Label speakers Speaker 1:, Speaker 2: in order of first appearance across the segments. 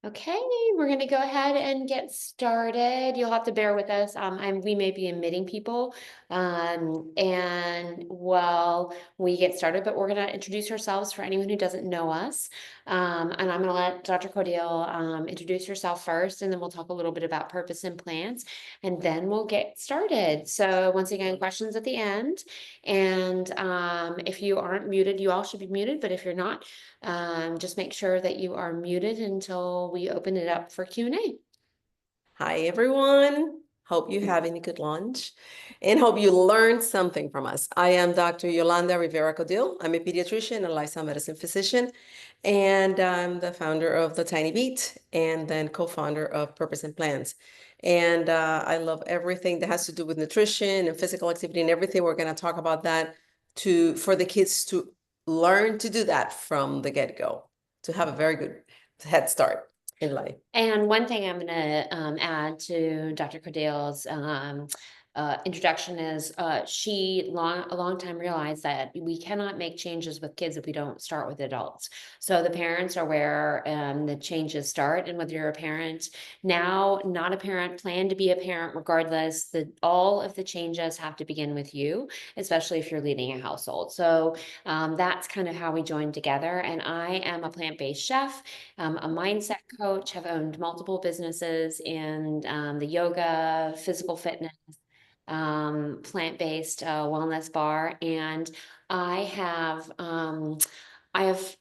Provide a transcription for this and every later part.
Speaker 1: Okay, we're going to go ahead and get started. You'll have to bear with us. We may be admitting people, and while we get started, but we're going to introduce ourselves for anyone who doesn't know us. And I'm going to let Dr. Caudill introduce herself first, and then we'll talk a little bit about purpose and plans, and then we'll get started. So once again, questions at the end. And if you aren't muted, you all should be muted, but if you're not, just make sure that you are muted until we open it up for Q&A.
Speaker 2: Hi, everyone. Hope you're having a good lunch and hope you learned something from us. I am Dr. Yolanda Rivera-Caudill. I'm a pediatrician and lifestyle medicine physician, and I'm the founder of The Tiny Beat and then co-founder of Purpose and Plans. And I love everything that has to do with nutrition and physical activity and everything. We're going to talk about that for the kids to learn to do that from the get-go, to have a very good head start in life.
Speaker 1: And one thing I'm going to add to Dr. Cordale's introduction is a long time realized that we cannot make changes with kids if we don't start with adults. So the parents are where the changes start. And whether you're a parent now, not a parent, plan to be a parent, regardless, all of the changes have to begin with you, especially if you're leading a household. So that's kind of how we joined together. And I am a plant-based chef, a mindset coach, have owned multiple businesses in the yoga, physical fitness, plant-based wellness bar, and I have I have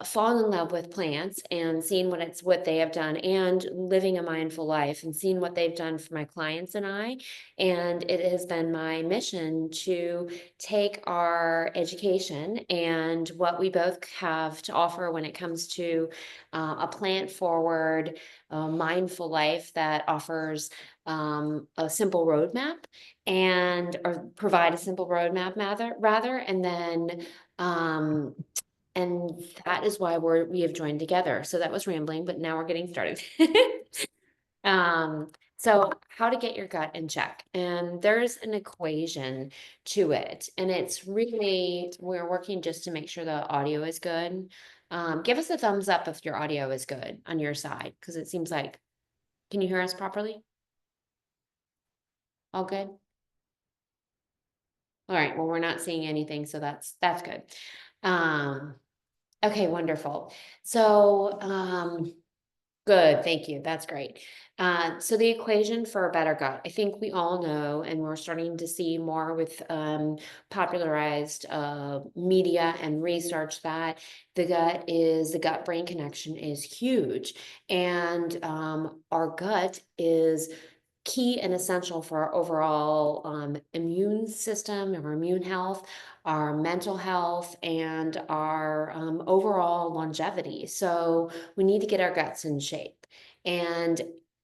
Speaker 1: fallen in love with plants and seen what they have done, and living a mindful life and seeing what they've done for my clients and I. And it has been my mission to take our education and what we both have to offer when it comes to a plant forward, mindful life that offers a simple roadmap or provide a simple roadmap rather, and then and that is why we have joined together. So that was rambling, but now we're getting started. So how to get your gut in check. And there's an equation to it. And it's really, we're working just to make sure the audio is good. Give us a thumbs up if your audio is good on your side, because it seems like, can you hear us properly? All good? All right, well, we're not seeing anything, so that's good. Okay, wonderful. So, good, thank you. That's great. So the equation for a better gut, I think we all know, and we're starting to see more with popularized media and research, that the gut-brain connection is huge. And our gut is key and essential for our overall immune system, our immune health, our mental health, and our overall longevity. So we need to get our guts in shape. And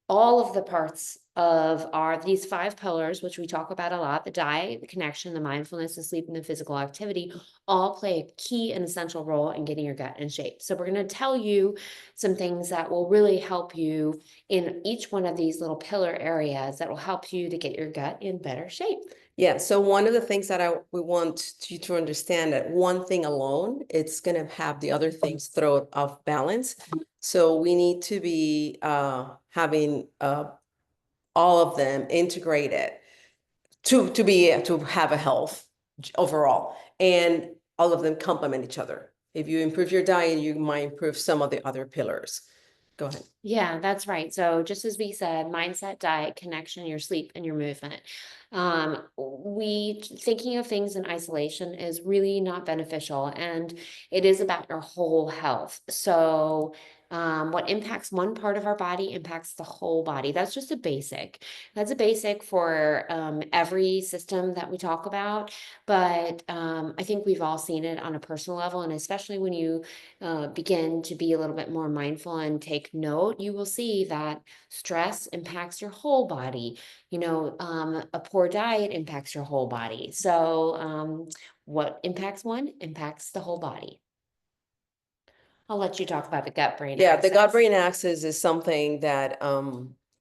Speaker 1: all of the parts of these 5 pillars, which we talk about a lot, the diet, the connection, the mindfulness, the sleep, and the physical activity, all play a key and essential role in getting your gut in shape. So we're going to tell you some things that will really help you in each one of these little pillar areas that will help you to get your gut in better shape.
Speaker 2: Yeah, so one of the things that we want you to understand, that one thing alone, it's going to have the other things throw it off balance. So we need to be having all of them integrated to have a health overall, and all of them complement each other. If you improve your diet, you might improve some of the other pillars. Go ahead.
Speaker 1: Yeah, that's right. So just as we said, mindset, diet, connection, your sleep, and your movement. We thinking of things in isolation is really not beneficial, and it is about your whole health. So what impacts one part of our body impacts the whole body. That's just a basic. That's a basic for every system that we talk about. But I think we've all seen it on a personal level, and especially when you begin to be a little bit more mindful and take note, you will see that stress impacts your whole body. A poor diet impacts your whole body. So, what impacts one impacts the whole body. I'll let you talk about the gut-brain
Speaker 2: Yeah,
Speaker 1: axis.
Speaker 2: the gut-brain axis is something that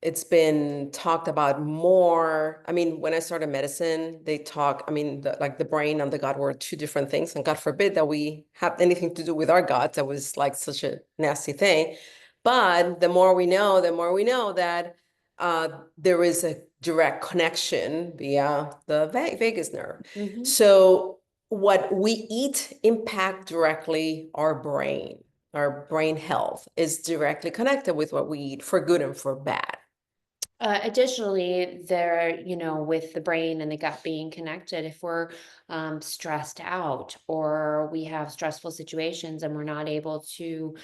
Speaker 2: it's been talked about more. I mean, when I started medicine, they talk, I mean, like the brain and the gut were 2 different things. And God forbid that we have anything to do with our gut. That was like such a nasty thing. But the more we know, that there is a direct connection via the vagus nerve.
Speaker 1: Mhm.
Speaker 2: So what we eat impact directly our brain. Our brain health is directly connected with what we eat, for good and for bad.
Speaker 1: Additionally, with the brain and the gut being connected, if we're stressed out or we have stressful situations and we're not able to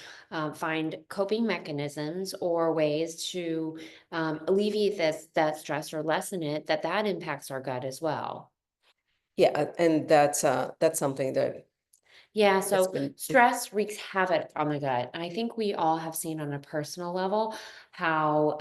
Speaker 1: find coping mechanisms or ways to alleviate that stress or lessen it, that impacts our gut as well.
Speaker 2: Yeah, and that's something that
Speaker 1: Yeah,
Speaker 2: has
Speaker 1: so
Speaker 2: been.
Speaker 1: stress wreaks havoc on the gut. And I think we all have seen on a personal level how,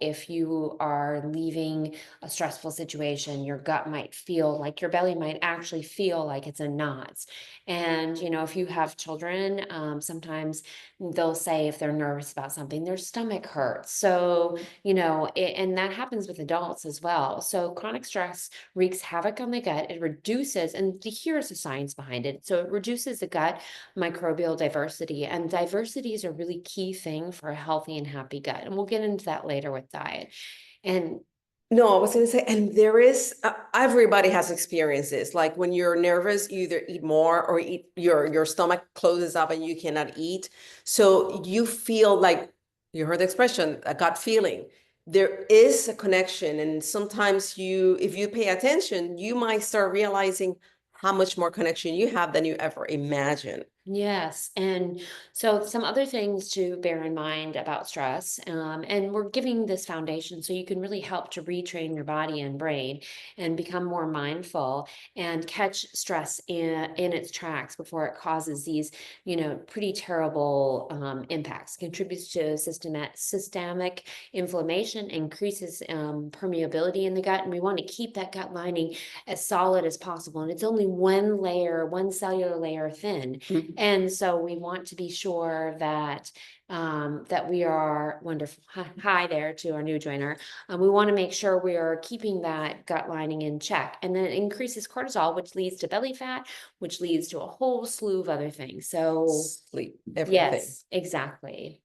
Speaker 1: if you are leaving a stressful situation, your gut might feel like your belly might actually feel like it's in knots. And, if you have children, sometimes they'll say if they're nervous about something, their stomach hurts. So, and that happens with adults as well. So chronic stress wreaks havoc on the gut. It reduces, and here's the science behind it. So it reduces the gut microbial diversity, and diversity is a really key thing for a healthy and happy gut. And we'll get into that later with diet. And
Speaker 2: No, I was going to say, and there is, everybody has experienced this. Like when you're nervous, you either eat more or eat your stomach closes up and you cannot eat. So you feel like, you heard the expression, a gut feeling. There is a connection. And sometimes if you pay attention, you might start realizing how much more connection you have than you ever imagined.
Speaker 1: yes. And so, some other things to bear in mind about stress, and we're giving this foundation so you can really help to retrain your body and brain and become more mindful and catch stress in its tracks before it causes these, pretty terrible impacts. Contributes to systemic inflammation, increases permeability in the gut, and we want to keep that gut lining as solid as possible. And it's only one cellular layer thin,
Speaker 2: Mhm.
Speaker 1: and so we want to be sure that that we are wonderful. Hi there to our new joiner. We want to make sure we are keeping that gut lining in check, and then it increases cortisol, which leads to belly fat, which leads to a whole slew of other things. So
Speaker 2: Sleep, everything.
Speaker 1: yes, exactly.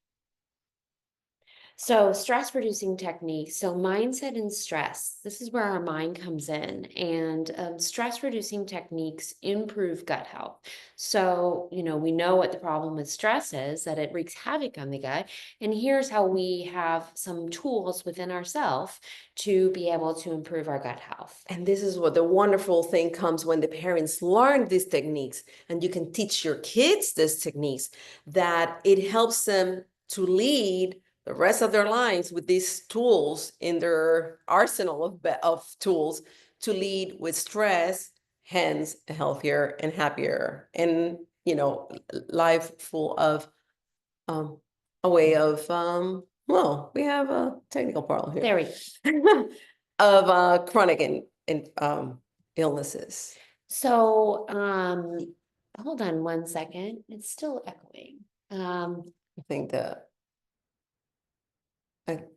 Speaker 1: So, stress reducing techniques. So, mindset and stress. This is where our mind comes in. And stress reducing techniques improve gut health. So, we know what the problem with stress is, that it wreaks havoc on the gut. And here's how we have some tools within ourselves to be able to improve our gut health.
Speaker 2: And this is what the wonderful thing comes when the parents learn these techniques and you can teach your kids these techniques, that it helps them to lead the rest of their lives with these tools in their arsenal of tools to lead with stress, hence a healthier and happier and, life full of um, a way of, well, we have a technical problem
Speaker 1: There
Speaker 2: here.
Speaker 1: we go.
Speaker 2: Of chronic and illnesses.
Speaker 1: So, hold on one second. It's still echoing.
Speaker 2: I think that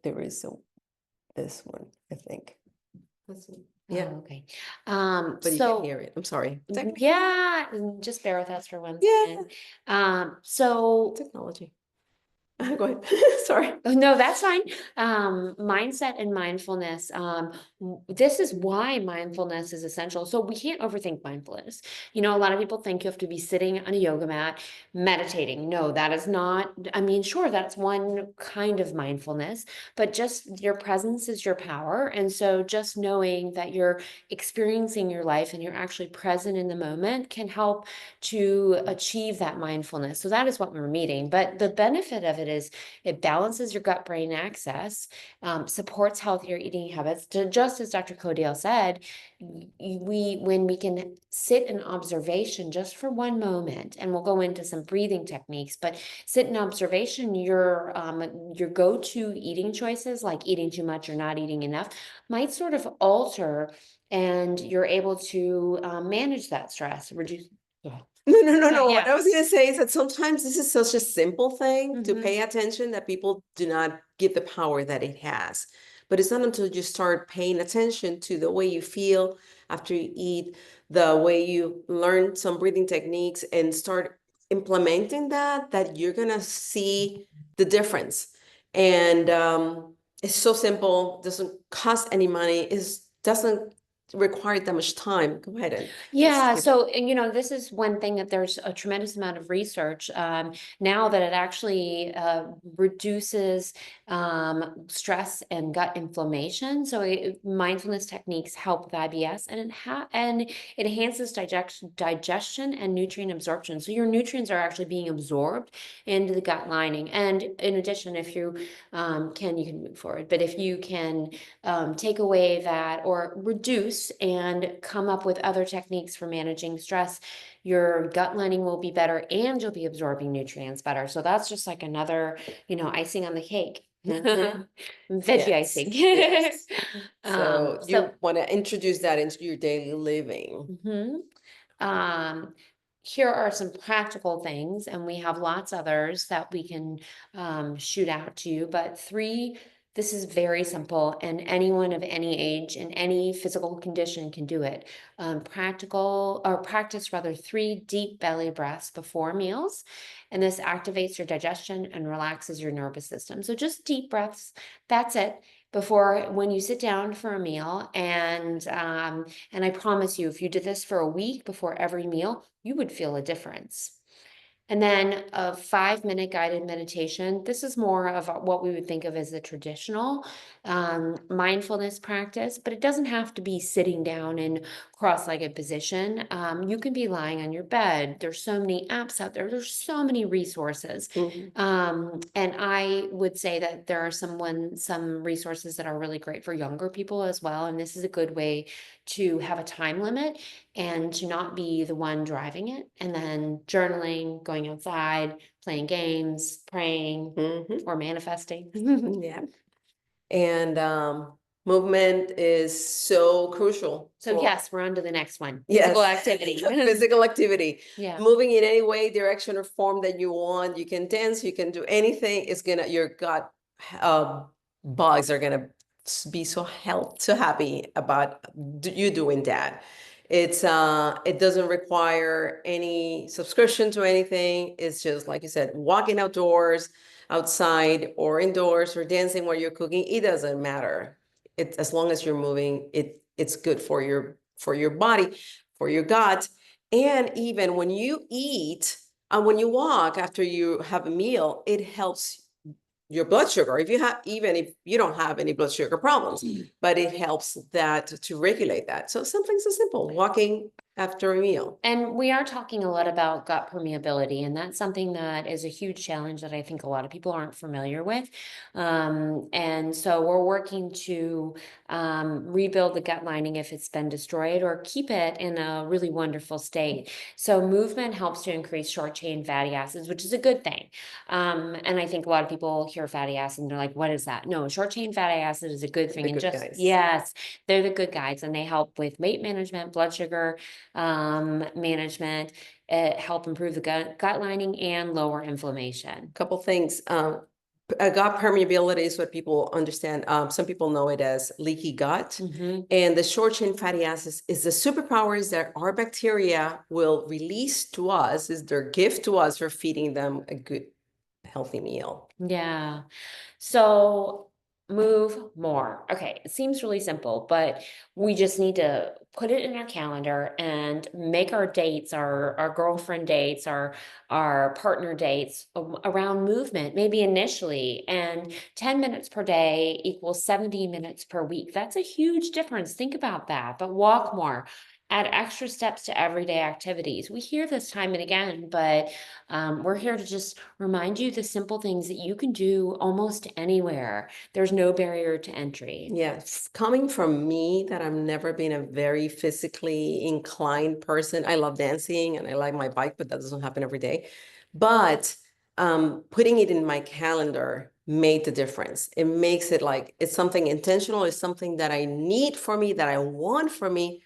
Speaker 2: there is this one, I think. Let's see. Yeah,
Speaker 1: Oh, okay.
Speaker 2: but you can hear it. I'm sorry.
Speaker 1: Yeah, just bear with us for one
Speaker 2: Yeah,
Speaker 1: second. So
Speaker 2: technology. Go ahead. Sorry.
Speaker 1: oh, no, that's fine. Mindset and mindfulness. This is why mindfulness is essential. So we can't overthink mindfulness. A lot of people think you have to be sitting on a yoga mat, meditating. No, that is not, I mean, sure, that's one kind of mindfulness, but just your presence is your power. And so just knowing that you're experiencing your life and you're actually present in the moment can help to achieve that mindfulness. So that is what we're meeting. But the benefit of it is it balances your gut brain axis, supports healthier eating habits. Just as Dr. Caudill said, when we can sit in observation just for one moment, and we'll go into some breathing techniques, but sit in observation, your go-to eating choices, like eating too much or not eating enough, might sort of alter, and you're able to manage that stress, reduce.
Speaker 2: No. What
Speaker 1: Yeah.
Speaker 2: I was going to say is that sometimes this is such a simple thing to
Speaker 1: Mhm.
Speaker 2: pay attention that people do not give the power that it has. But it's not until you start paying attention to the way you feel after you eat, the way you learn some breathing techniques and start implementing that you're gonna see the difference. And it's so simple, doesn't cost any money, doesn't require that much time. Go ahead and
Speaker 1: Yeah,
Speaker 2: give.
Speaker 1: so, and, this is one thing that there's a tremendous amount of research now that it actually reduces stress and gut inflammation. So mindfulness techniques help with IBS, and it enhances digestion and nutrient absorption. So your nutrients are actually being absorbed into the gut lining. And in addition, if you you can move forward, but if you can take away that or reduce and come up with other techniques for managing stress, your gut lining will be better and you'll be absorbing nutrients better. So that's just like another, icing on the cake.
Speaker 2: Mhm.
Speaker 1: Veggie
Speaker 2: Yes,
Speaker 1: icing.
Speaker 2: yes. So
Speaker 1: So
Speaker 2: you want to introduce that into your daily living.
Speaker 1: mhm. Um, here are some practical things, and we have lots others that we can shoot out to you. But three, this is very simple, and anyone of any age and any physical condition can do it. Practice rather 3 deep belly breaths before meals, and this activates your digestion and relaxes your nervous system. So just deep breaths. That's it before when you sit down for a meal, and I promise you, if you did this for a week before every meal, you would feel a difference. And then a 5-minute guided meditation. This is more of what we would think of as a traditional mindfulness practice, but it doesn't have to be sitting down in cross-legged position. You can be lying on your bed. There's so many apps out there. There's so many resources.
Speaker 2: Mhm.
Speaker 1: And I would say that there are some resources that are really great for younger people as well. And this is a good way to have a time limit and to not be the one driving it. And then journaling, going outside, playing games, praying,
Speaker 2: Mhm.
Speaker 1: or manifesting.
Speaker 2: Yeah. And movement is so crucial
Speaker 1: So
Speaker 2: for,
Speaker 1: yes, we're on to the next one. Physical
Speaker 2: yes,
Speaker 1: activity.
Speaker 2: physical activity.
Speaker 1: Yeah.
Speaker 2: Moving in any way, direction, or form that you want. You can dance, you can do anything. Your gut uh, bugs are gonna be so happy about you doing that. It doesn't require any subscription to anything. It's just like you said, walking outdoors, outside or indoors or dancing while you're cooking. It doesn't matter. As long as you're moving, it's good for your body, for your gut. And even when you eat and when you walk after you have a meal, it helps your blood sugar. Even if you don't have any blood sugar problems, but it helps that to regulate that. So something so simple, walking after a meal.
Speaker 1: And we are talking a lot about gut permeability, and that's something that is a huge challenge that I think a lot of people aren't familiar with. And so we're working to rebuild the gut lining if it's been destroyed or keep it in a really wonderful state. So movement helps to increase short chain fatty acids, which is a good thing. And I think a lot of people hear fatty acid and they're like, what is that? No, short chain fatty acid is a good thing.
Speaker 2: The
Speaker 1: And
Speaker 2: good
Speaker 1: just,
Speaker 2: guys.
Speaker 1: yes, they're the good guys, and they help with weight management, blood sugar management, help improve the gut lining and lower inflammation.
Speaker 2: Couple things. Gut permeability is what people understand. Some people know it as leaky gut.
Speaker 1: Mhm.
Speaker 2: And the short chain fatty acids is the superpowers that our bacteria will release to us, is their gift to us for feeding them a good, healthy meal.
Speaker 1: Yeah. So move more. Okay, it seems really simple, but we just need to put it in our calendar and make our dates, our girlfriend dates, our partner dates around movement, maybe initially. And 10 minutes per day equals 70 minutes per week. That's a huge difference. Think about that. But walk more. Add extra steps to everyday activities. We hear this time and again, but we're here to just remind you the simple things that you can do almost anywhere. There's no barrier to entry.
Speaker 2: Yes, coming from me, that I've never been a very physically inclined person. I love dancing and I like my bike, but that doesn't happen every day. But putting it in my calendar made the difference. It makes it like it's something intentional, it's something that I need for me, that I want for me,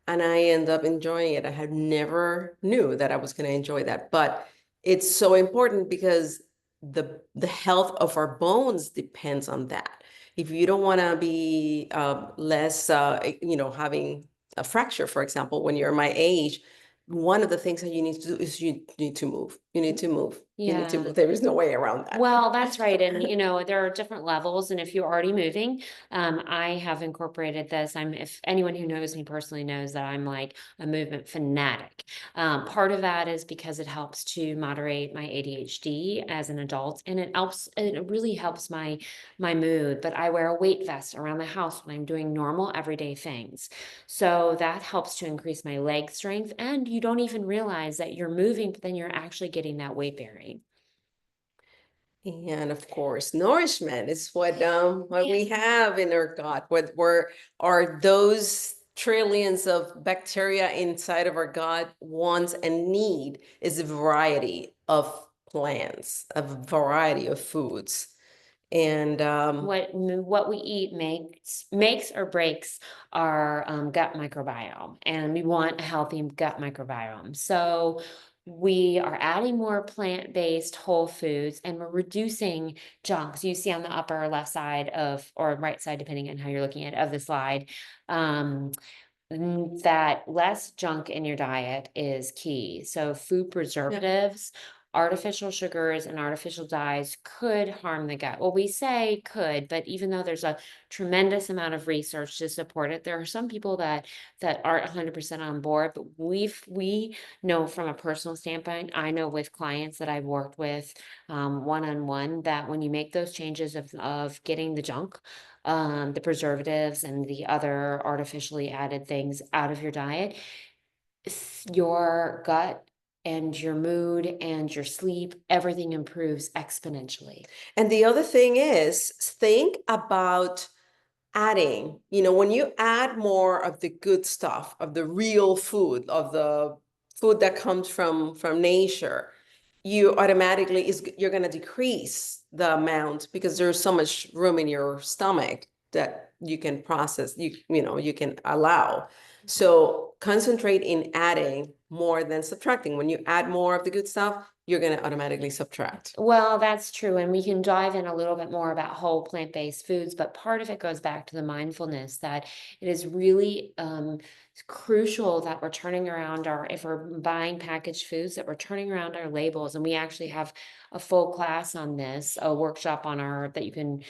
Speaker 2: and I end up enjoying it. I had never knew that I was going to enjoy that, but it's so important because the health of our bones depends on that. If you don't want to be less, having a fracture, for example, when you're my age, one of the things that you need to do is you need to move. You need to move. You need to
Speaker 1: Yeah.
Speaker 2: move. There is no way around that.
Speaker 1: Well, that's right. And there are different levels. And if you're already moving, I have incorporated this. If anyone who knows me personally knows that I'm like a movement fanatic. Part of that is because it helps to moderate my ADHD as an adult, and it really helps my mood. But I wear a weight vest around the house when I'm doing normal everyday things. So that helps to increase my leg strength. And you don't even realize that you're moving, but then you're actually getting that weight bearing.
Speaker 2: And of course, nourishment is what we have in our gut. What are those trillions of bacteria inside of our gut wants and need is a variety of plants, a variety of foods. And
Speaker 1: What we eat makes or breaks our gut microbiome, and we want a healthy gut microbiome. So we are adding more plant-based whole foods, and we're reducing junk. So you see on the upper left side or right side, depending on how you're looking at it, of the slide, um, that less junk in your diet is key. So food preservatives, artificial sugars, and artificial dyes could harm the gut. Well, we say could, but even though there's a tremendous amount of research to support it, there are some people that aren't 100% on board. But we know from a personal standpoint, I know with clients that I've worked with one-on-one, that when you make those changes of getting the junk, the preservatives and the other artificially added things out of your diet, your gut and your mood and your sleep, everything improves exponentially.
Speaker 2: and the other thing is, think about adding, when you add more of the good stuff, of the real food, of the food that comes from nature, you automatically you're going to decrease the amount because there's so much room in your stomach that you can process, you can allow. So concentrate in adding more than subtracting. When you add more of the good stuff, you're going to automatically subtract.
Speaker 1: Well, that's true. And we can dive in a little bit more about whole plant-based foods, but part of it goes back to the mindfulness that it is really crucial that we're turning around if we're buying packaged foods, that we're turning around our labels. And we actually have a full class on this, a workshop that you can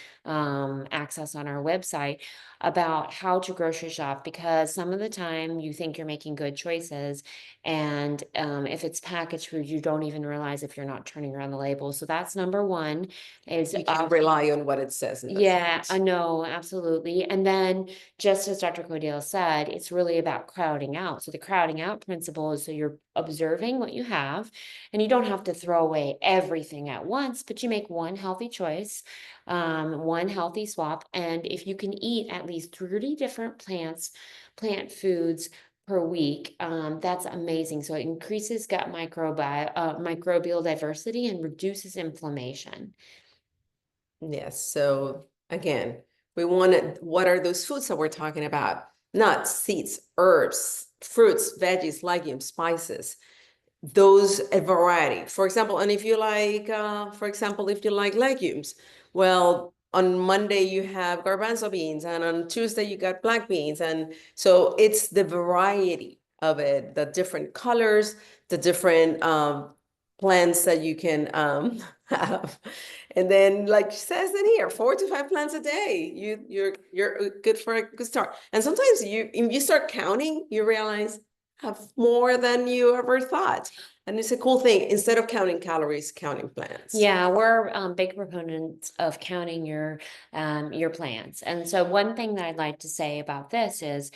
Speaker 1: access on our website about how to grocery shop, because some of the time you think you're making good choices, and if it's packaged food, you don't even realize if you're not turning around the label. So that's number one. Is
Speaker 2: You can't rely on what it says in the
Speaker 1: Yeah, I
Speaker 2: front.
Speaker 1: know, absolutely. And then, just as Dr. Caudill said, it's really about crowding out. So the crowding out principle is, so you're observing what you have, and you don't have to throw away everything at once, but you make one healthy choice, one healthy swap. And if you can eat at least 30 different plant foods per week, that's amazing. So it increases gut microbial diversity and reduces inflammation.
Speaker 2: Yes. So again, what are those foods that we're talking about? Nuts, seeds, herbs, fruits, veggies, legumes, spices, those a variety. For example, and if you like, for example, if you like legumes, well, on Monday you have garbanzo beans, and on Tuesday you got black beans. And so it's the variety of it, the different colors, the different plants that you can have. And then, like it says in here, 4 to 5 plants a day. You're good for a good start. And sometimes if you start counting, you realize have more than you ever thought. And it's a cool thing. Instead of counting calories, counting plants.
Speaker 1: Yeah, we're big proponents of counting your plants. And so one thing that I'd like to say about this is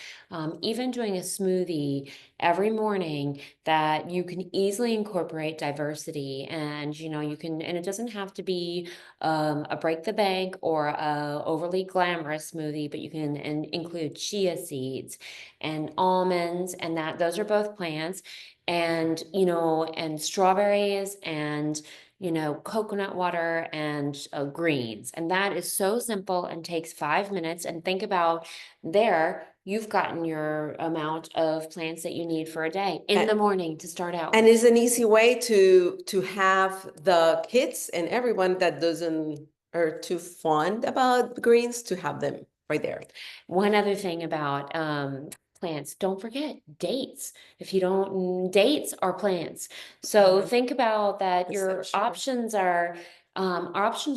Speaker 1: even doing a smoothie every morning, that you can easily incorporate diversity, and and it doesn't have to be a break the bank or a overly glamorous smoothie, but you can include chia seeds and almonds, and those are both plants, and and strawberries, and coconut water, and greens. And that is so simple and takes 5 minutes. And think about, you've gotten your amount of plants that you need for a day in the morning to start out
Speaker 2: And
Speaker 1: with.
Speaker 2: it's an easy way to have the kids and everyone that doesn't are too fond about greens to have them right there.
Speaker 1: One other thing about Plants. Don't forget dates. If you don't, dates are plants. So
Speaker 2: Mhm.
Speaker 1: think about that.
Speaker 2: That's so
Speaker 1: Your
Speaker 2: true.
Speaker 1: options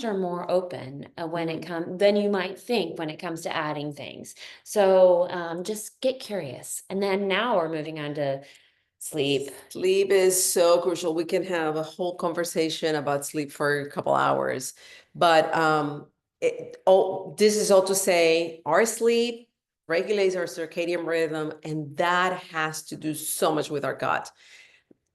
Speaker 1: are more open when it
Speaker 2: Mhm.
Speaker 1: comes than you might think when it comes to adding things. So just get curious. And then now we're moving on to sleep.
Speaker 2: Sleep is so crucial. We can have a whole conversation about sleep for a couple hours, but this is all to say our sleep regulates our circadian rhythm, and that has to do so much with our gut.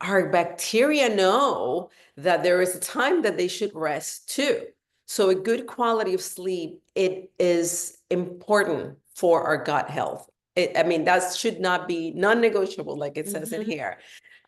Speaker 2: Our bacteria know that there is a time that they should rest too. So a good quality of sleep, it is important for our gut health. I mean, that should not be non-negotiable, like it says in
Speaker 1: Mhm.
Speaker 2: here.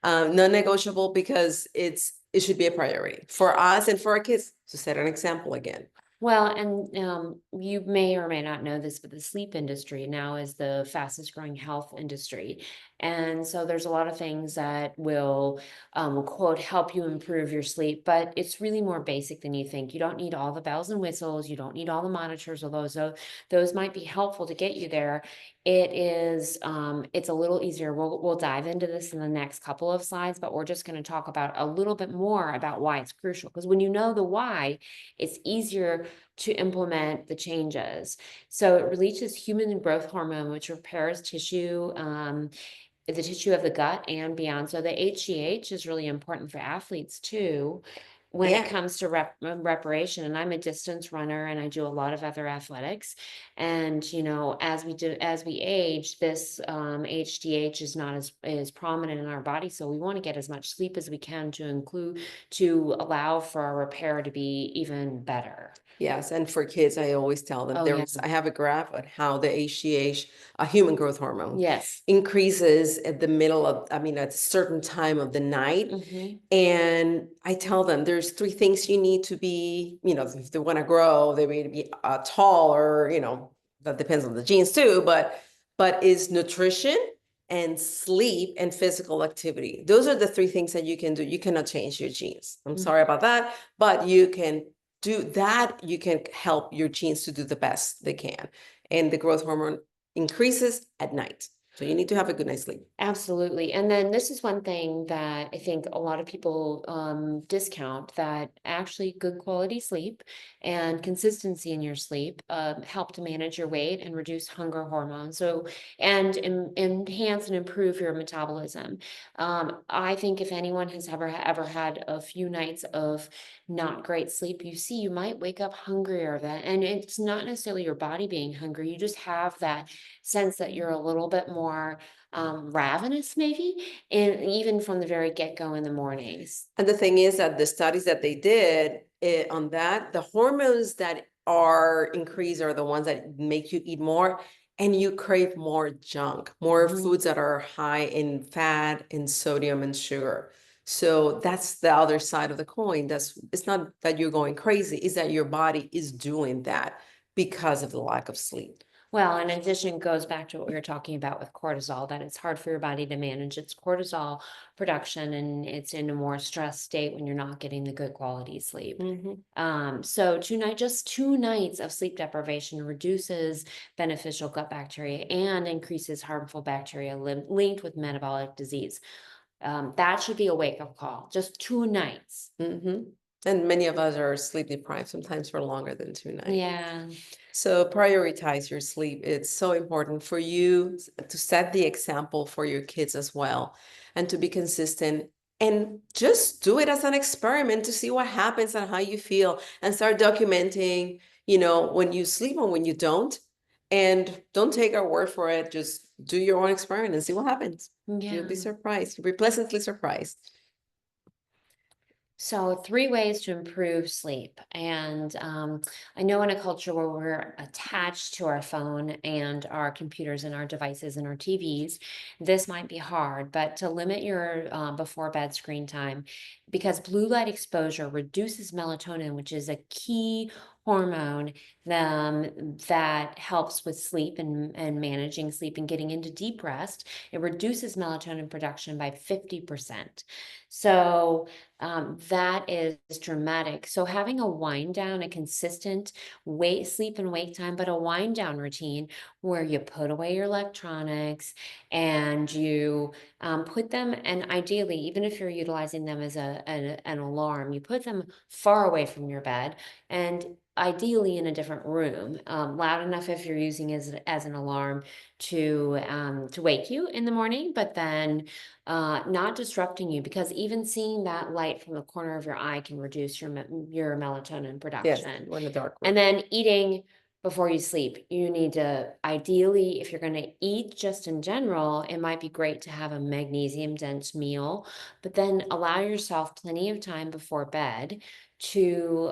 Speaker 2: Non-negotiable because it should be a priority for us and for our kids to set an example again.
Speaker 1: Well, and you may or may not know this, but the sleep industry now is the fastest growing health industry. And so there's a lot of things that will, quote, help you improve your sleep, but it's really more basic than you think. You don't need all the bells and whistles. You don't need all the monitors, although those might be helpful to get you there. It's a little easier. We'll dive into this in the next couple of slides, but we're just going to talk about a little bit more about why it's crucial. Because when you know the why, it's easier to implement the changes. So it releases human growth hormone, which repairs tissue, the tissue of the gut and beyond. So the HGH is really important for athletes too when it
Speaker 2: Yeah.
Speaker 1: comes to reparation. And I'm a distance runner and I do a lot of other athletics. And as we age, this HGH is not as prominent in our body. So we want to get as much sleep as we can to allow for our repair to be even better.
Speaker 2: Yes, and for kids, I always tell them
Speaker 1: Oh yeah.
Speaker 2: I have a graph on how the HGH, a human growth hormone,
Speaker 1: Yes.
Speaker 2: increases at the middle of, I mean, at a certain time of the night.
Speaker 1: Hmm.
Speaker 2: And I tell them there's three things you need to be, if they want to grow, they need to be tall, or, that depends on the genes too, but is nutrition and sleep and physical activity. Those are the three things that you can do. You cannot change your genes. I'm sorry about that, but you can do that. You can help your genes to do the best they can. And the growth hormone increases at night. So you need to have a good night's sleep.
Speaker 1: Absolutely. And then this is one thing that I think a lot of people discount, that actually good quality sleep and consistency in your sleep help to manage your weight and reduce hunger hormones. So, and enhance and improve your metabolism. I think if anyone has ever had a few nights of not great sleep, you might wake up hungrier then. And it's not necessarily your body being hungry. You just have that sense that you're a little bit more ravenous maybe, and even from the very get-go in the mornings.
Speaker 2: And the thing is that the studies that they did on that, the hormones that are increased are the ones that make you eat more, and you crave more junk, more
Speaker 1: Mhm.
Speaker 2: foods that are high in fat and sodium and sugar. So that's the other side of the coin. It's not that you're going crazy, it's that your body is doing that because of the lack of sleep.
Speaker 1: Well, in addition, goes back to what we were talking about with cortisol, that it's hard for your body to manage its cortisol production, and it's in a more stressed state when you're not getting the good quality sleep.
Speaker 2: Mhm.
Speaker 1: So just 2 nights of sleep deprivation reduces beneficial gut bacteria and increases harmful bacteria linked with metabolic disease. That should be a wake-up call. Just 2 nights.
Speaker 2: And many of us are sleep deprived, sometimes for longer than 2 nights.
Speaker 1: Yeah.
Speaker 2: So prioritize your sleep. It's so important for you to set the example for your kids as well, and to be consistent, and just do it as an experiment to see what happens and how you feel, and start documenting, when you sleep and when you don't. And don't take our word for it. Just do your own experiment and see what happens. You'll be
Speaker 1: Yeah.
Speaker 2: surprised. You'll be pleasantly surprised.
Speaker 1: So, 3 ways to improve sleep. And I know in a culture where we're attached to our phone and our computers and our devices and our TVs, this might be hard, but to limit your before bed screen time, because blue light exposure reduces melatonin, which is a key hormone that helps with sleep and managing sleep and getting into deep rest. It reduces melatonin production by 50%. So that is dramatic. So having a wind down, a consistent sleep and wake time, but a wind down routine where you put away your electronics and you put them, and ideally, even if you're utilizing them as an alarm, you put them far away from your bed and ideally in a different room, loud enough if you're using as an alarm to wake you in the morning, but then not disrupting you, because even seeing that light from the corner of your eye can reduce your melatonin
Speaker 2: Yes,
Speaker 1: production.
Speaker 2: we're in the dark room.
Speaker 1: And then eating before you sleep, you need to ideally, if you're going to eat just in general, it might be great to have a magnesium dense meal, but then allow yourself plenty of time before bed to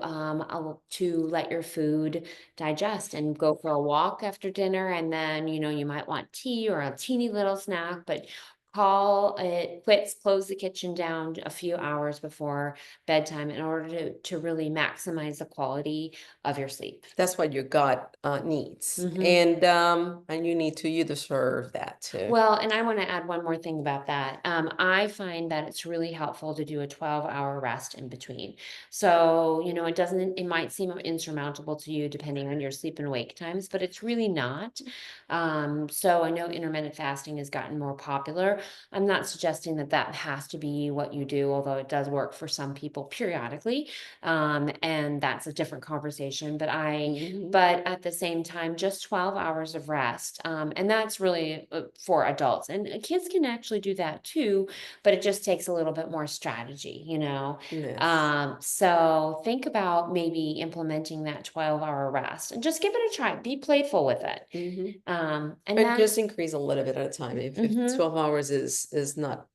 Speaker 1: let your food digest and go for a walk after dinner. And then, you might want tea or a teeny little snack, but call it quits, close the kitchen down a few hours before bedtime in order to really maximize the quality of your sleep.
Speaker 2: That's what your gut needs.
Speaker 1: Mhm.
Speaker 2: And you deserve that too.
Speaker 1: Well, and I want to add one more thing about that. I find that it's really helpful to do a 12-hour rest in between. So, it might seem insurmountable to you depending on your sleep and wake times, but it's really not. So I know intermittent fasting has gotten more popular. I'm not suggesting that that has to be what you do, although it does work for some people periodically. And that's a different conversation.
Speaker 2: Mhm.
Speaker 1: But at the same time, just 12 hours of rest. And that's really for adults. And kids can actually do that too, but it just takes a little bit more strategy.
Speaker 2: Yes.
Speaker 1: So think about maybe implementing that 12-hour rest and just give it a try. Be playful with it.
Speaker 2: Mhm.
Speaker 1: And
Speaker 2: And just
Speaker 1: that's
Speaker 2: increase a little bit at a time. If
Speaker 1: mhm.
Speaker 2: 12 hours is not,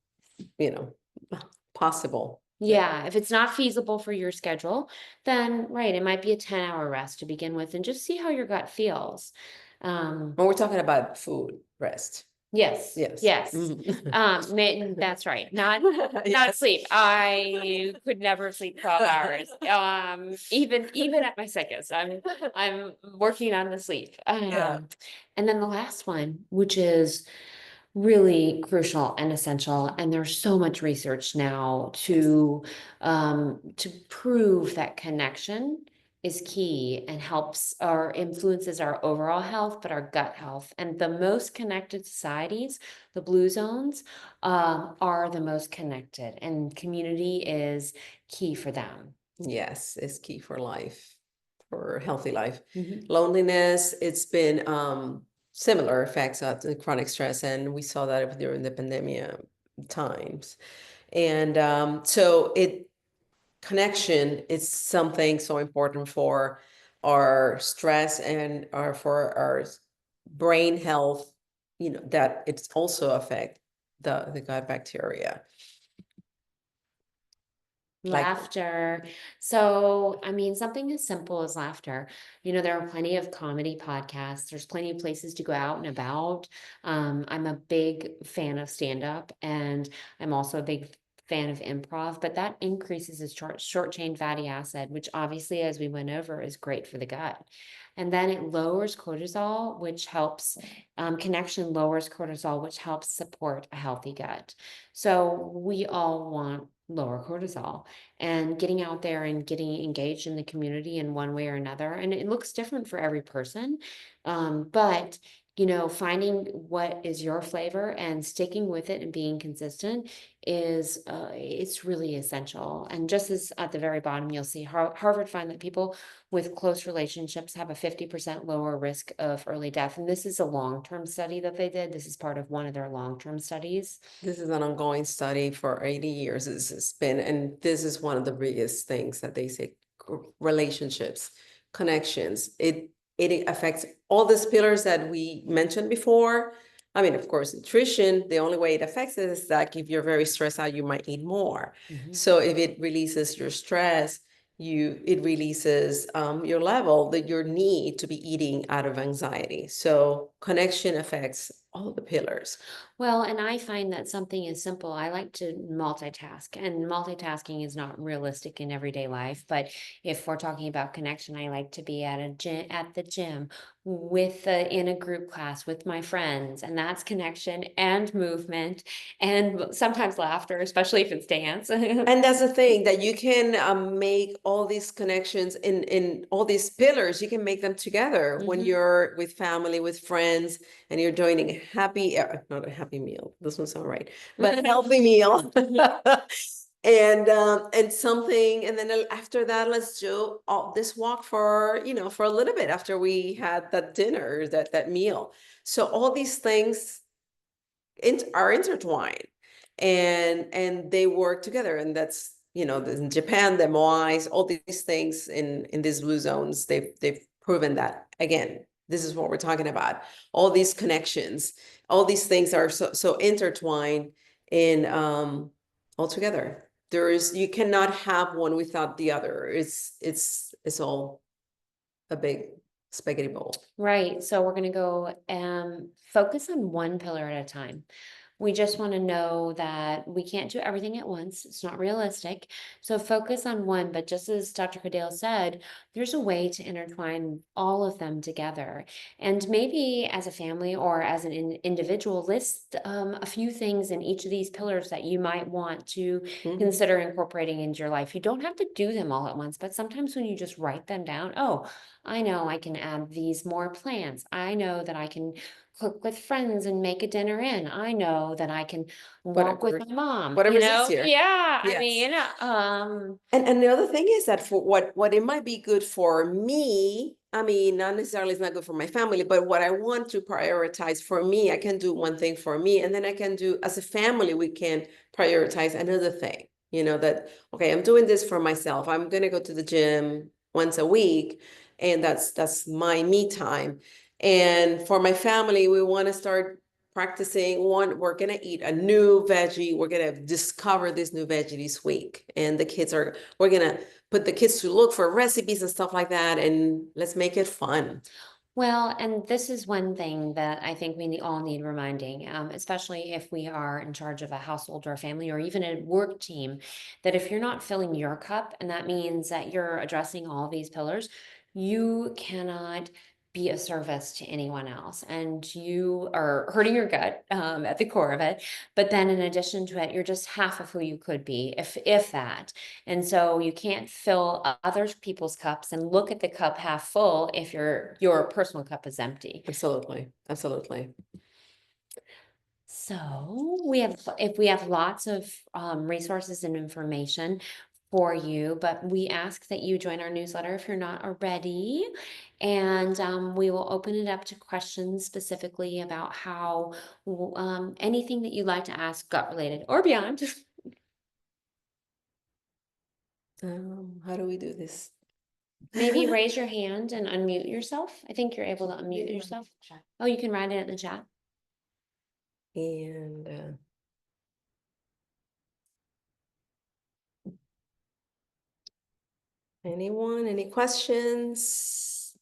Speaker 2: you know, possible.
Speaker 1: Yeah, if it's not feasible for your schedule, then right, it might be a 10-hour rest to begin with and just see how your gut feels. Um,
Speaker 2: When we're talking about food, rest.
Speaker 1: yes,
Speaker 2: Yes.
Speaker 1: yes.
Speaker 2: Mhm.
Speaker 1: That's right. Not
Speaker 2: Yes.
Speaker 1: sleep. I could never sleep 12 hours. Even at my sickest. I'm working on the sleep.
Speaker 2: Yeah.
Speaker 1: And then the last one, which is really crucial and essential, and there's so much research now
Speaker 2: Yes.
Speaker 1: to prove that connection is key and helps or influences our overall health, but our gut health. And the most connected societies, the blue zones, are the most connected, and community is key for them.
Speaker 2: Yes, it's key for life, for healthy life.
Speaker 1: Mhm.
Speaker 2: Loneliness, it's been similar effects of the chronic stress, and we saw that during the pandemic times. And so it connection is something so important for our stress and for our brain health, that it's also affect the gut bacteria. Like,
Speaker 1: Laughter. So, I mean, something as simple as laughter. There are plenty of comedy podcasts. There's plenty of places to go out and about. I'm a big fan of stand-up, and I'm also a big fan of improv, but that increases the short chain fatty acid, which obviously, as we went over, is great for the gut. And then it lowers cortisol, which helps, connection lowers cortisol, which helps support a healthy gut. So we all want lower cortisol, and getting out there and getting engaged in the community in one way or another. And it looks different for every person. But finding what is your flavor and sticking with it and being consistent is it's really essential. And just as at the very bottom, you'll see Harvard find that people with close relationships have a 50% lower risk of early death. And this is a long-term study that they did. This is part of one of their long-term studies.
Speaker 2: this is an ongoing study for 80 years. It's been, and this is one of the biggest things that they say: relationships, connections. It affects all these pillars that we mentioned before. I mean, of course, nutrition, the only way it affects it is that if you're very stressed out, you might eat more.
Speaker 1: Mhm.
Speaker 2: So if it releases your stress, it releases your level, that your need to be eating out of anxiety. So connection affects all the pillars.
Speaker 1: Well, and I find that something is simple. I like to multitask, and multitasking is not realistic in everyday life. But if we're talking about connection, I like to be at the gym with in a group class with my friends, and that's connection and movement, and sometimes laughter, especially if it's dance.
Speaker 2: And that's the thing that you can make all these connections in all these pillars. You can make them together when
Speaker 1: Mhm.
Speaker 2: you're with family, with friends, and you're joining a happy, not a happy meal. This doesn't sound right, but a healthy meal. And something, and then after that, let's do all this walk for, for a little bit after we had that dinner, that meal. So all these things are intertwined, and they work together, and that's, in Japan, the moais, all these things in these blue zones, they've proven that. Again, this is what we're talking about. All these connections, all these things are so intertwined in all together. You cannot have one without the other. It's all a big spaghetti bowl.
Speaker 1: Right. So we're going to go focus on one pillar at a time. We just want to know that we can't do everything at once. It's not realistic. So focus on one. But just as Dr. Caudill said, there's a way to intertwine all of them together. And maybe as a family or as an individual, list a few things in each of these pillars that you might want to consider incorporating into your life. You don't have to do them all at once, but sometimes when you just write them down, oh, I know I can add these more plants. I know that I can cook with friends and make a dinner in. I know that I can walk with
Speaker 2: Whatever,
Speaker 1: my mom,
Speaker 2: whatever's easier.
Speaker 1: Yeah, I
Speaker 2: Yes.
Speaker 1: mean,
Speaker 2: And the other thing is that for what it might be good for me, I mean, not necessarily it's not good for my family, but what I want to prioritize for me, I can do one thing for me, and then I can do, as a family, we can prioritize another thing. That, okay, I'm doing this for myself. I'm gonna go to the gym once a week, and that's my me time. And for my family, we want to start practicing one. We're gonna eat a new veggie. We're gonna discover this new veggie this week, and we're gonna put the kids to look for recipes and stuff like that, and let's make it fun.
Speaker 1: well, and this is one thing that I think we all need reminding, especially if we are in charge of a household or a family or even a work team, that if you're not filling your cup, and that means that you're addressing all these pillars, you cannot be a service to anyone else, and you are hurting your gut at the core of it. But then, in addition to it, you're just half of who you could be, if that. And so you can't fill other people's cups and look at the cup half full if your personal cup is empty.
Speaker 2: Absolutely, absolutely.
Speaker 1: So if we have lots of resources and information for you, but we ask that you join our newsletter if you're not already, and we will open it up to questions specifically about how anything that you'd like to ask gut related or beyond.
Speaker 2: How do we do this?
Speaker 1: Maybe raise your hand and unmute yourself. I think you're able to unmute yourself. Oh, you can write it in the chat.
Speaker 2: And anyone, any questions?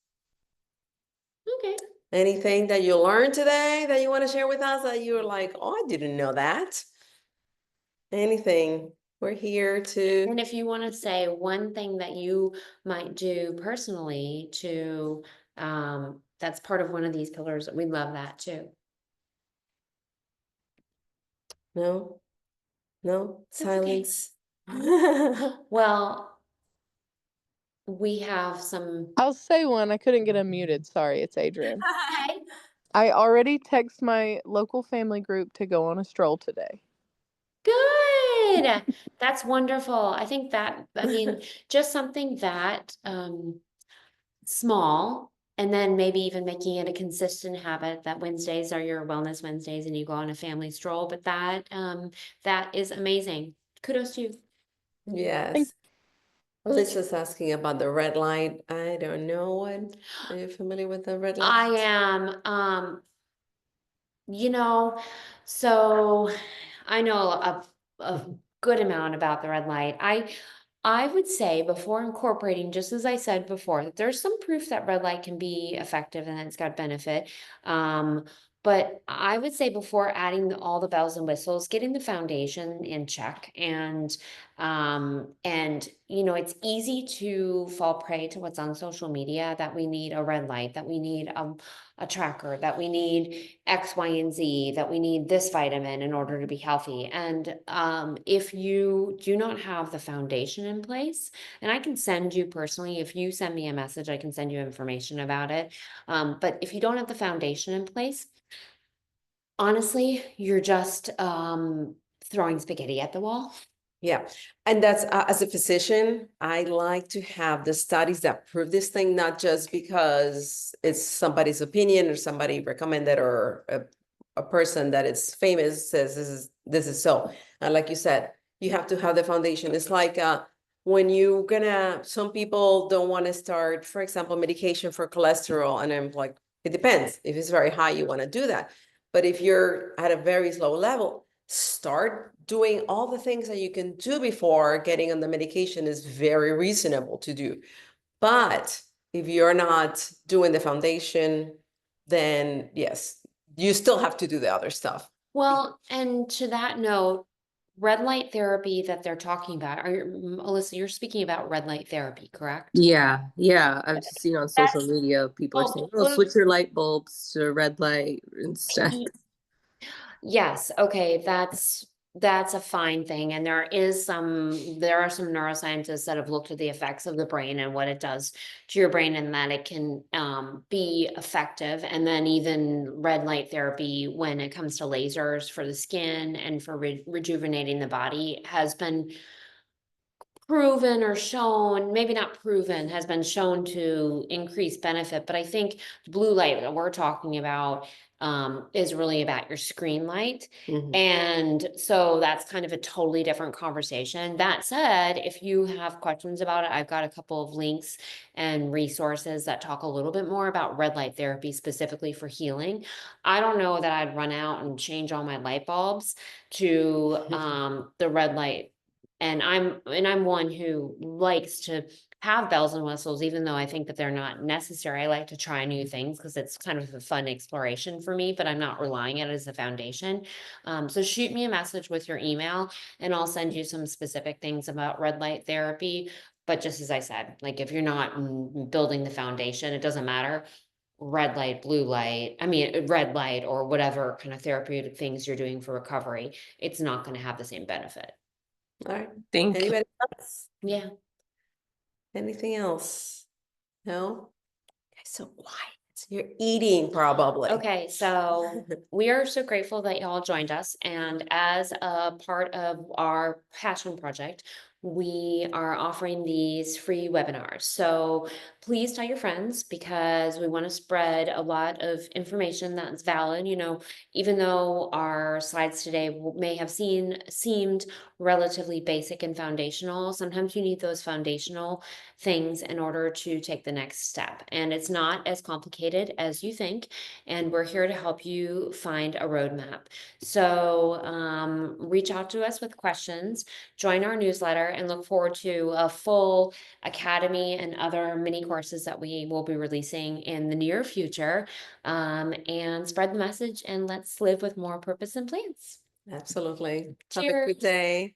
Speaker 1: Okay.
Speaker 2: Anything that you learned today that you want to share with us that you're like, oh, I didn't know that? Anything? We're here to.
Speaker 1: And if you want to say one thing that you might do personally to, that's part of one of these pillars, we love that too.
Speaker 2: No, no,
Speaker 1: That's okay.
Speaker 2: silence.
Speaker 1: Well, we have some.
Speaker 3: I'll say one. I couldn't get unmuted. Sorry, it's Adrian.
Speaker 1: Okay.
Speaker 3: I already text my local family group to go on a stroll today.
Speaker 1: Good. That's wonderful. I think that, I mean, just something that small, and then maybe even making it a consistent habit that Wednesdays are your wellness Wednesdays and you go on a family stroll. But that is amazing. Kudos to you.
Speaker 2: Yes. Alyssa's asking about the red light. I don't know what. Are you familiar with the red light?
Speaker 1: I am, you know, so I know a good amount about the red light. I would say before incorporating, just as I said before, that there's some proof that red light can be effective and it's got benefit. But I would say before adding all the bells and whistles, getting the foundation in check, and it's easy to fall prey to what's on social media, that we need a red light, that we need a tracker, that we need X, Y, and Z, that we need this vitamin in order to be healthy. And if you do not have the foundation in place, and I can send you personally, if you send me a message, I can send you information about it. But if you don't have the foundation in place, honestly, you're just throwing spaghetti at the wall.
Speaker 2: Yeah, and that's as a physician, I like to have the studies that prove this thing, not just because it's somebody's opinion or somebody recommended, or a person that is famous says this is so. And like you said, you have to have the foundation. It's like when some people don't want to start, for example, medication for cholesterol, and I'm like, it depends. If it's very high, you want to do that. But if you're at a very low level, start doing all the things that you can do before getting on the medication is very reasonable to do. But if you're not doing the foundation, then yes, you still have to do the other stuff.
Speaker 1: Well, and to that note, red light therapy that they're talking about, Alyssa, you're speaking about red light therapy, correct?
Speaker 4: Yeah, I've seen on social media people are saying, "Oh, switch your light bulbs to red light instead."
Speaker 1: Yes, okay, that's a fine thing. And there are some neuroscientists that have looked at the effects of the brain and what it does to your brain, and that it can be effective. And then even red light therapy, when it comes to lasers for the skin and for rejuvenating the body, has been proven or shown, maybe not proven, has been shown to increase benefit. But I think the blue light that we're talking about is really about your screen light.
Speaker 2: Mhm.
Speaker 1: And so that's kind of a totally different conversation. That said, if you have questions about it, I've got a couple of links and resources that talk a little bit more about red light therapy specifically for healing. I don't know that I'd run out and change all my light bulbs to the red light. And I'm one who likes to have bells and whistles, even though I think that they're not necessary. I like to try new things because it's kind of a fun exploration for me, but I'm not relying on it as a foundation. So shoot me a message with your email and I'll send you some specific things about red light therapy. But just as I said, like if you're not building the foundation, it doesn't matter. Red light, blue light, red light, or whatever kind of therapeutic things you're doing for recovery, it's not going to have the same benefit.
Speaker 2: All right.
Speaker 4: Thank you.
Speaker 2: Anybody else?
Speaker 1: Yeah.
Speaker 2: Anything else? No? Okay, so quiet. You're eating probably.
Speaker 1: Okay, so we are so grateful that y'all joined us. And as a part of our passion project, we are offering these free webinars. So please tell your friends, because we want to spread a lot of information that's valid. Even though our slides today may have seemed relatively basic and foundational, sometimes you need those foundational things in order to take the next step. And it's not as complicated as you think. And we're here to help you find a roadmap. So reach out to us with questions, join our newsletter, and look forward to a full academy and other mini courses that we will be releasing in the near future. And spread the message, and let's live with more purpose and plans.
Speaker 2: Absolutely. Have a
Speaker 1: Cheers.
Speaker 2: good day.